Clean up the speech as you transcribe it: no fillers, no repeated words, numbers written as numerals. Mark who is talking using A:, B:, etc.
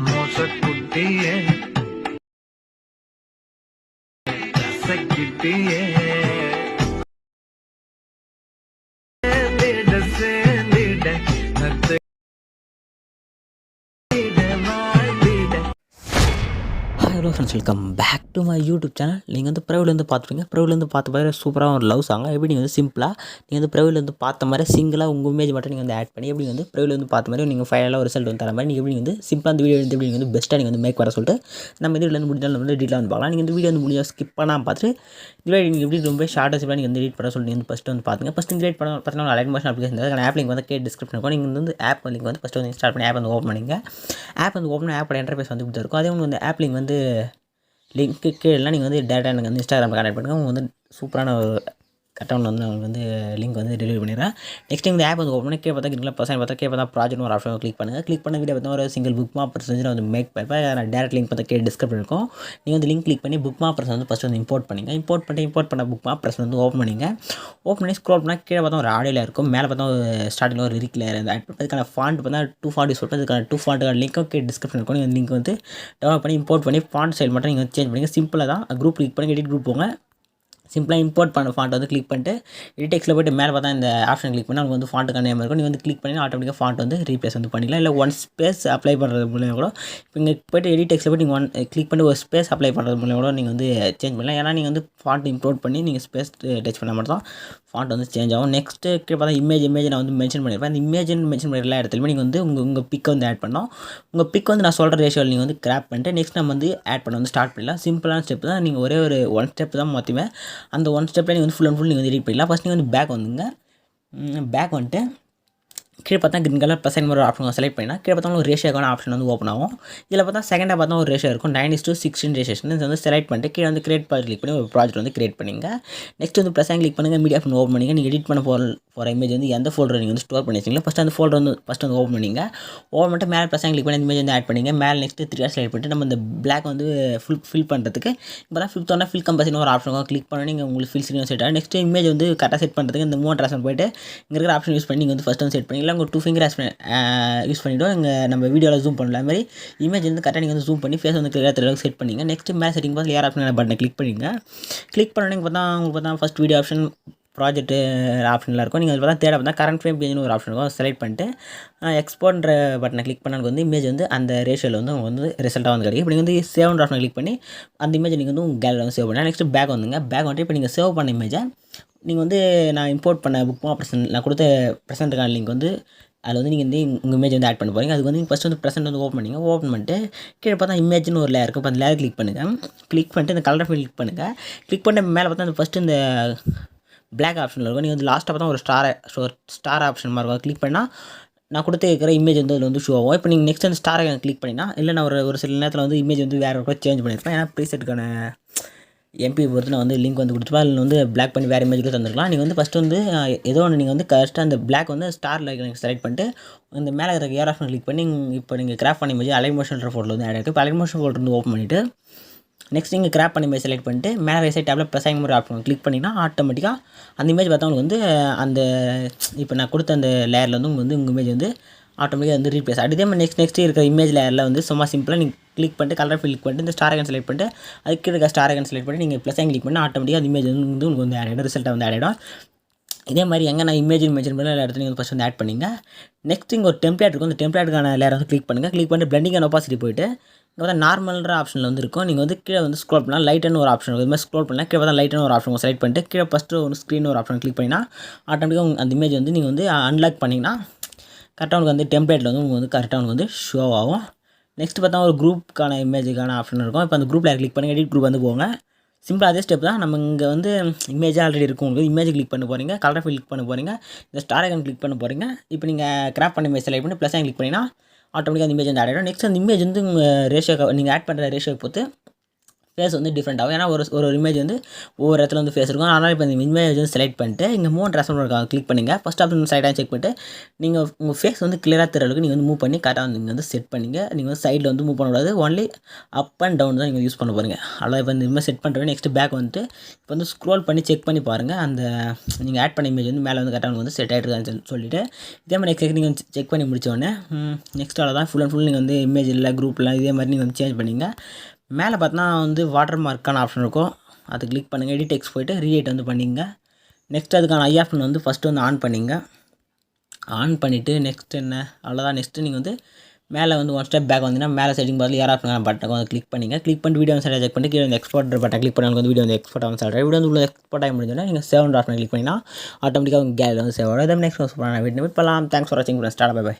A: மோசக்குட்டியே சக்கிட்டியே
B: hello friends, welcome back to my YouTube channel. நீங்கள் வந்து ப்ரைவ்லேருந்து பார்த்துருப்பீங்க. ப்ரைவ்லேருந்து பார்த்த மாதிரி சூப்பராக ஒரு லவ் சாங்காக எப்படி நீங்கள் வந்து சிம்பிளாக நீங்கள் வந்து ப்ரைவ்லேருந்து பார்த்த மாதிரி சிங்கிளாக உங்கள் இமேஜ் மட்டும் நீங்கள் வந்து ஆட் பண்ணி எப்படி வந்து ப்ரைவ்லேருந்து பார்த்த மாதிரி நீங்கள் ஃபைனலாக ஒரு ரிசல்ட் வந்து தர மாதிரி நீங்கள் எப்படி வந்து சிம்பிளாக அந்த வீடியோ வந்து எப்படி நீங்கள் வந்து பெஸ்ட்டாக நீங்கள் வந்து மேக் வர சொல்லிட்டு நம்ம இதில் வந்து முடிஞ்சாலும் வந்து டீட்டெயில் வந்து பார்க்கலாம். நீங்கள் இந்த வீடியோ வந்து முடிஞ்சால் ஸ்கிப் பண்ணாமல் பார்த்துட்டு இதுவே நீங்கள் எப்படி ரொம்ப ஷார்ட்டாக சிம்பிளாக நீங்கள் வந்து எடிட் பண்ண சொல்லி வந்து ஃபஸ்ட்டு வந்து பார்த்துங்க. ஃபஸ்ட்டு இந்த எடிட் பண்ண பார்த்தீங்கன்னா அலைட் மோஷன் அப்ளிகேஷன் அதுக்கான ஆப் லிங்க் வந்து டிஸ்கிரிப்ஷன் இருக்கும். நீங்கள் வந்து ஆப் லிங்க் வந்து ஃபஸ்ட்டு வந்து இன்ஸ்டால் பண்ணி ஆப் வந்து ஓப்பன் பண்ணிங்க. ஆப் வந்து ஓப்பன் ஆப்போட இன்டர்ஃபேஸ் வந்து இப்படி இருக்கும். அதே வந்து ஆப் லிங்க் வந்து லிங்க்கு கீழே நீங்கள் வந்து டேட்டா எனக்கு வந்து இன்ஸ்டாகிராமில் கனெக்ட் பண்ணுங்கள். அவங்க வந்து சூப்பரான ஒரு அக்கௌண்ட் வந்து அவங்க வந்து லிங்க் வந்து டெலிவரி பண்ணிடுறேன். நெக்ஸ்ட் இந்த ஆப் வந்து ஓப்பன் பண்ணி கீழே பார்த்தா கிரிக்கெட் பர்சன் பார்த்தா கீழே பார்த்தா ப்ராஜெக்ட் ஒரு ஆப்ஷன் கிளிக் பண்ணுங்கள். கிளிக் பண்ண வீடியோ பார்த்தா ஒரு சிங்கிள் புக் மாப் பர்சன்ஸ் வந்து மேக் பண்ணுறேன். நான் டேரக்ட் லிங்க் பார்த்தா கீழே டிஸ்கிரிப்ஷன் இருக்கும். நீங்கள் வந்து லிங்க் கிளிக் பண்ணி புக் மாப் பர்சன் வந்து ஃபஸ்ட்டு வந்து இம்போர்ட் பண்ணிங்க. இம்போர்ட் பண்ண புக் மாப் பர்சன் வந்து ஓப்பன் பண்ணிங்க. ஓப்பன் பண்ணி ஸ்க்ரோல் பண்ணால் கீழே பார்த்தா ஒரு ஆடியோவில் இருக்கும். மேலே பார்த்தா ஒரு ஸ்டார்டிங்கில் ஒரு ரிக் லேயர் ஆட் பண்ணி அதுக்கான ஃபாண்ட் பார்த்தா 2 ஃபாண்ட் யூஸ் பண்ணுறது. அதுக்கான 2 ஃபாண்ட்டுக்கான லிங்க்கும் கீழே டிஸ்கிரிப்ஷன் இருக்கும். நீங்கள் லிங்க் வந்து டவுன்லோட் பண்ணி இம்போர்ட் பண்ணி ஃபாண்ட் ஸ்டைல் மட்டும் நீங்கள் வந்து சேஞ்ச் பண்ணிங்க. சிம்பிளாக தான் குரூப் கிளிக் பண்ணி எடிட் குரூப் போங்க. சிம்பிளாக இம்போர்ட் பண்ண ஃபாண்ட் வந்து கிளிக் பண்ணிட்டு எடிட் டெக்ஸ்ட்டில் போய்ட்டு மேலே பார்த்தா இந்த ஆப்ஷன் கிளிக் பண்ணி அவங்க வந்து ஃபாண்ட்டுக்கான நேம் இருக்கும். நீங்கள் வந்து கிளிக் பண்ணி ஆட்டோமேட்டிக்காக ஃபாண்ட் வந்து ரீப்ளேஸ் வந்து பண்ணிக்கலாம். இல்லை ஒன் ஸ்பேஸ் அப்ளை பண்ணுறது மூலியம் கூட இப்போ இங்கே போய்ட்டு எடிட் டெக்ஸ்ட்டில் போய்ட்டு நீங்கள் கிளிக் பண்ணி ஒரு ஸ்பேஸ் அப்ளை பண்ணுறது மூலியம் கூட நீங்கள் வந்து சேஞ்ச் பண்ணலாம். ஏன்னா நீங்கள் வந்து ஃபாண்ட் இம்போர்ட் பண்ணி நீங்கள் ஸ்பேஸ் டச் பண்ணால் மட்டும் தான் ஃபாண்ட் வந்து சேஞ்ச் ஆகும். நெக்ஸ்ட்டு பார்த்தா இமேஜ் நான் வந்து மென்ஷன் பண்ணியிருப்பேன். அந்த இமேஜ்னு மென்ஷன் பண்ண எல்லா இடத்துலையுமே நீங்கள் வந்து உங்கள் பிக்கை வந்து ஆட் பண்ணோம். உங்கள் பிக் வந்து நான் சொல்கிற ரேஷியோவில் நீங்கள் வந்து கிராப் பண்ணிட்டு நெக்ஸ்ட் நம்ம வந்து ஆட் பண்ண வந்து ஸ்டார்ட் பண்ணலாம். சிம்பிளான ஸ்டெப் தான். நீங்கள் ஒரே ஒரு 1 ஸ்டெப் தான் மொத்தமே. அந்த 1 ஸ்டெப்பில் நீங்கள் வந்து ஃபுல் அண்ட் ஃபுல் நீங்கள் வந்து எடிட் பண்ணிடலாம். ஃபஸ்ட் நீங்கள் வந்து பேக் வந்துங்க. பேக் வந்துட்டு கீழே பார்த்தா கிரீன் கலர் ப்ளஸ் ஒரு ஆப்ஷன் செலக்ட் பண்ணினா கீழே பார்த்தா ஒரு ரேஷியோக்கான ஆப்ஷன் வந்து ஓப்பன் ஆகும். இதில் பார்த்தா செகண்டாக பார்த்தா ஒரு ரேஷியோ இருக்கும் 9:16 ரேஷியோஷன். இது வந்து செலக்ட் பண்ணிட்டு கீழே வந்து கிரியேட் ப்ராஜெக்ட் கிளிக் பண்ணி ஒரு ப்ராஜெக்ட் வந்து கிரியேட் பண்ணிங்க. நெக்ஸ்ட் வந்து ப்ளஸ் கிளிக் பண்ணுங்கள். மீடியா ஆப்ஷன் ஓப்பன் பண்ணிங்க. நீங்கள் எடிட் பண்ண போகிற இமேஜ் வந்து எந்த ஃபோல்டர் நீங்கள் வந்து ஸ்டோர் பண்ணி வச்சிங்களோ ஃபஸ்ட்டு அந்த ஃபோல்டர் வந்து ஓப்பன் பண்ணிங்க. ஓப்பன் பண்ணிட்டு மேலே ப்ளஸ் கிளிக் பண்ணி இமேஜ் வந்து ஆட் பண்ணிங்க. மேலே நெக்ஸ்ட் 3 ஹார்ஸ் செலக்ட் பண்ணிட்டு நம்ம இந்த பிளாக் வந்து ஃபில் பண்ணுறதுக்கு இப்போ தான் ஃபிஃப்த் ஒன்றா ஃபில் கம்பல்சரி ஒரு ஆப்ஷன் கிளிக் பண்ணி நீங்கள் உங்களுக்கு ஃபில் ஸ்க்ரீன் செட் ஆகும். நெக்ஸ்ட் இமேஜ் வந்து கரெக்டாக செட் பண்ணுறதுக்கு இந்த மூவ் ட்ரான்ஸ்ஃபர் போய்ட்டு இங்கே இருக்கிற ஆப்ஷன் யூஸ் பண்ணி நீங்கள் வந்து ஃபஸ்ட் வந்து செட் பண்ணிக்கலாம். உங்கள் 2 ஃபிங்கர் யூஸ் பண்ணிவிடும். இங்கே நம்ம வீடியோவில் ஜூம் பண்ணல மாதிரி இமேஜ் வந்து கரெக்டாக நீங்கள் வந்து ஜூம் பண்ணி ஃபேஸ் வந்து கிளியராக தெரியல செட் பண்ணிங்க. நெக்ஸ்ட் மேலே செட்டிங் பார்த்து ஏர் ஆப்ஷன் பட்டனை கிளிக் பண்ணிங்க. கிளிக் பண்ணி பார்த்தா உங்களுக்கு பார்த்தா ஃபஸ்ட் வீடியோ ஆப்ஷன் ப்ராஜெக்ட் ஆப்ஷனில் இருக்கும். நீங்கள் பார்த்தா தேட பார்த்தா கரண்ட் ஃப்ரேம் பேஜ்னு ஒரு ஆப்ஷன் இருக்கும். செலக்ட் பண்ணிட்டு எக்ஸ்போர்ட்ன்ற பட்டனை கிளிக் பண்ணால் வந்து இமேஜ் வந்து அந்த ரேஷியோவில் வந்து உங்களுக்கு வந்து ரிசல்ட்டாக வந்து கிடைக்கும். இப்போ நீங்கள் வந்து சேவ்ன்ற ஆப்ஷனை கிளிக் பண்ணி அந்த இமேஜ் நீங்கள் வந்து உங்கள் கேலரியில் வந்து சேவ் பண்ணலாம். நெக்ஸ்ட் பேக் வந்துங்க. பேக் வந்துட்டு இப்போ நீங்கள் சேவ் பண்ண இமேஜை நீங்கள் வந்து நான் இம்போர்ட் பண்ண புக் ப்ரெசென்ட் நான் கொடுத்த ப்ரெசென்ட்டுக்கான லிங்க் வந்து அதில் வந்து நீங்கள் வந்து உங்கள் இமேஜ் வந்து ஆட் பண்ண போகிறீங்க. அதுக்கு வந்து ஃபஸ்ட் வந்து ப்ரெசென்ட் வந்து ஓப்பன் பண்ணிங்க. ஓப்பன் பண்ணிட்டு கீழே பார்த்தா இமேஜ்னு ஒரு லேயர் இருக்கும். இப்போ அந்த லேயர் கிளிக் பண்ணுங்கள். கிளிக் பண்ணிட்டு இந்த கலர் ஃபீல் கிளிக் பண்ணுங்கள். கிளிக் பண்ணி மேலே பார்த்தா அந்த ஃபஸ்ட்டு இந்த பிளாக் ஆப்ஷனில் இருக்கும். நீங்கள் வந்து லாஸ்ட்டாக பார்த்தா ஒரு ஸ்டார் ஆப்ஷன் மாதிரி இருக்கும். கிளிக் பண்ணால் நான் கொடுத்து இருக்கிற இமேஜ் வந்து அதில் வந்து ஷோ ஆகும். இப்போ நீங்கள் நெக்ஸ்ட் அந்த ஸ்டாரை கிளிக் பண்ணினா இல்லை நான் ஒரு சில நேரத்தில் வந்து இமேஜ் வந்து வேறு கூட சேஞ்ச் பண்ணியிருப்பேன். ஏன்னா ப்ரீசெட்டுக்கான எம்பி பொறுத்து நான் வந்து லிங்க் வந்து கொடுத்துப்பேன். அதில் வந்து பிளாக் பண்ணி வேறு இமேஜ் கூட தந்துருக்கலாம். நீங்கள் வந்து ஃபஸ்ட்டு வந்து ஏதோ ஒன்று நீங்கள் வந்து கரெக்டாக அந்த பிளாக் வந்து ஸ்டாரில் நீங்கள் செலக்ட் பண்ணிட்டு இந்த மேலே இருக்கிற ஏர் ஆப்ஷன் கிளிக் பண்ணி இப்போ நீங்கள் கிராப் பண்ணி இமேஜ் அலைன் மோஷன் ஃபோட்டோ வந்து ஆட் ஆகிருக்கு. இப்போ அலைன் மோஷன் ஃபோட்டோ வந்து ஓப்பன் பண்ணிவிட்டு நெக்ஸ்ட் நீங்கள் கிராப் பண்ணி இமேஜ் செலக்ட் பண்ணிட்டு மேலே ரைட் சைட் டேப்பில் ப்ளஸ் ஒரு ஆப்ஷன் கிளிக் பண்ணிங்கன்னா ஆட்டோமேட்டிக்காக அந்த இமேஜ் பார்த்தா உங்களுக்கு வந்து அந்த இப்போ நான் கொடுத்த அந்த லேயரில் வந்து உங்களுக்கு வந்து உங்கள் இமேஜ் வந்து ஆட்டோமேட்டிக்காக வந்து ரீப்ளேஸ் அதே மாதிரி நெக்ஸ்ட் இருக்கிற இமேஜ் லேயரில் வந்து சும்மா சிம்பிளாக நீங்கள் கிளிக் பண்ணிட்டு கலர் கிளிக் பண்ணிட்டு இந்த ஸ்டார் ஐக்கன் செலக்ட் பண்ணிட்டு அதுக்கு இருக்க ஸ்டார் ஐக்கன் செலக்ட் பண்ணி நீங்கள் ப்ளஸ் கிளிக் பண்ணி ஆட்டோமேட்டிக்காக அந்த இமேஜ் வந்து உங்களுக்கு வந்து ஆட் ஆகிடும். ரிசல்ட்டாக வந்து ஆட் ஆகிடும். இதே மாதிரி எங்கே நான் இமேஜ் மென்ஷன் பண்ணி எல்லா இடத்துலையும் வந்து ஃபஸ்ட் வந்து ஆட் பண்ணிங்க. நெக்ஸ்ட் இங்கே ஒரு டெம்ப்ளேட் இருக்கும். அந்த டெம்ப்ளேட்டுக்கான லேயர் வந்து கிளிக் பண்ணுங்கள். கிளிக் பண்ணிட்டு பிளெண்டிங் அண்ட் ஒபாசிட்டி போய்ட்டு இங்கே வந்து நார்மல்ன்ற ஆப்ஷனில் வந்து இருக்கும். நீங்கள் வந்து கீழே வந்து ஸ்க்ரோல் பண்ணலாம். லைட்டுன்னு ஒரு ஆப்ஷன் இது மாதிரி ஸ்க்ரோல் பண்ணலாம். கீழே தான் லைட்டுன்னு ஒரு ஆப்ஷன் செலக்ட் பண்ணிட்டு கீழே ஃபஸ்ட்டு ஒரு ஸ்க்ரீன் ஒரு ஆப்ஷன் கிளிக் பண்ணினா ஆட்டோமேட்டிக்காக அந்த இமேஜ் வந்து நீங்கள் வந்து அன்லாக் பண்ணிங்கன்னா கரெக்டாக உங்களுக்கு வந்து டெம்ப்ளேட்டில் வந்து உங்களுக்கு வந்து கரெக்டாக உங்களுக்கு வந்து ஷோ ஆகும். நெக்ஸ்ட் பார்த்தா ஒரு குரூப்புக்கான இமேஜுக்கான ஆப்ஷன் இருக்கும். இப்போ அந்த குரூப்பில் கிளிக் பண்ணி எடிட் குரூப் வந்து போங்க. சிம்பிளாக அதே ஸ்டெப் தான். நம்ம இங்கே வந்து இமேஜாக ஆல்ரெடி இருக்கும். உங்களுக்கு இமேஜ் கிளிக் பண்ண போகிறீங்க. கலர் கிளிக் பண்ண போகிறீங்க. இந்த ஸ்டார் ஐக்கன் கிளிக் பண்ண போகிறீங்க. இப்போ நீங்கள் கிராப் பண்ண இமேஜ் செலக்ட் பண்ணி ப்ளஸ் கிளிக் பண்ணிங்கன்னா ஆட்டோமேட்டிக்காக அந்த இமேஜ் வந்து ஆட் ஆகிடும். நெக்ஸ்ட் அந்த இமேஜ் வந்து உங்கள் ரேஷியோ நீங்கள் ஆட் பண்ணுற ரேஷியோக்கு பொறுத்து ஃபேஸ் வந்து டிஃப்ரெண்ட் ஆகும். ஏன்னா ஒரு இமேஜ் வந்து ஒவ்வொரு இடத்துல வந்து ஃபேஸ் இருக்கும். அதனால் இப்போ இந்த இமேஜ் வந்து செலக்ட் பண்ணிட்டு இங்கே மூணு ரெஸ்பான்ஸ் கிளிக் பண்ணுங்க. ஃபஸ்ட் ஆப்ஷன் சைடாக செக் பண்ணிட்டு நீங்கள் உங்கள் ஃபேஸ் வந்து கிளியராக தெரிய அளவுக்கு நீங்கள் வந்து மூவ் பண்ணி கரெக்டாக வந்து நீங்கள் வந்து செட் பண்ணிங்க. நீங்கள் வந்து சைடில் வந்து மூவ் பண்ணக்கூடாது. ஒன்லி அப் அண்ட் டவுன் தான் நீங்கள் யூஸ் பண்ண போகிறீங்க. அவ்வளோ இப்போ இந்த இமேஜ் செட் பண்ணுறேன். நெக்ஸ்ட் பேக் வந்துட்டு இப்போ வந்து ஸ்க்ரோல் பண்ணி செக் பண்ணி பாருங்கள். அந்த நீங்கள் ஆட் பண்ண இமேஜ் வந்து மேலே வந்து கரெக்டாக வந்து செட் ஆகிட்டுருக்கான்னு சொல்லிட்டு இதே மாதிரி நெக்ஸ்ட் நீங்கள் செக் பண்ணி முடிச்சோடனே நெக்ஸ்ட் அவ்வளோ தான் ஃபுல் அண்ட் ஃபுல் நீங்கள் வந்து இமேஜ் இல்லை குரூப்லாம் இதே மாதிரி நீங்கள் வந்து சேஞ்ச் பண்ணிங்க. மேலே பார்த்தா வந்து வாட்டர் மார்க்கான ஆப்ஷன் இருக்கும். அது கிளிக் பண்ணுங்கள். எடிட் டெக்ஸ்ட் போய்ட்டு ரீஎட் வந்து பண்ணிங்க. நெக்ஸ்ட் அதுக்கான ஐ ஆப்ஷன் வந்து ஃபஸ்ட்டு வந்து ஆன் பண்ணிங்க. ஆன் பண்ணிவிட்டு நெக்ஸ்ட் என்ன அவ்வளோதான். நெக்ஸ்ட்டு நீங்கள் வந்து மேலே வந்து ஒன் ஸ்டெப் பேக் வந்தீங்கன்னா மேலே செட்டிங் பதில் ஏர் ஆப்ஷன் பட்டனை வந்து கிளிக் பண்ணிங்க. கிளிக் பண்ணிட்டு வீடியோ வந்து செக் பண்ணி கீழே வந்து எக்ஸ்போர்ட் பட்டன் கிளிக் பண்ணி வந்து வீடியோ வந்து எக்ஸ்போர்ட் ஆகும் சொல்கிறேன். வீடியோ வந்து உள்ள எக்ஸ்போர்ட் ஆகி முடிஞ்சோன்னா நீங்கள் சேவ் ஆப்ஷன் கிளிக் பண்ணிங்கன்னா ஆட்டோமேட்டிக்காக உங்கள் கேலரி வந்து சேவ் ஆகும். இதே நெக்ஸ்ட் சூப்பரான வீடியோ மீட் பண்ணலாம். தேங்க்ஸ் ஃபார் வாட்சிங். Start by.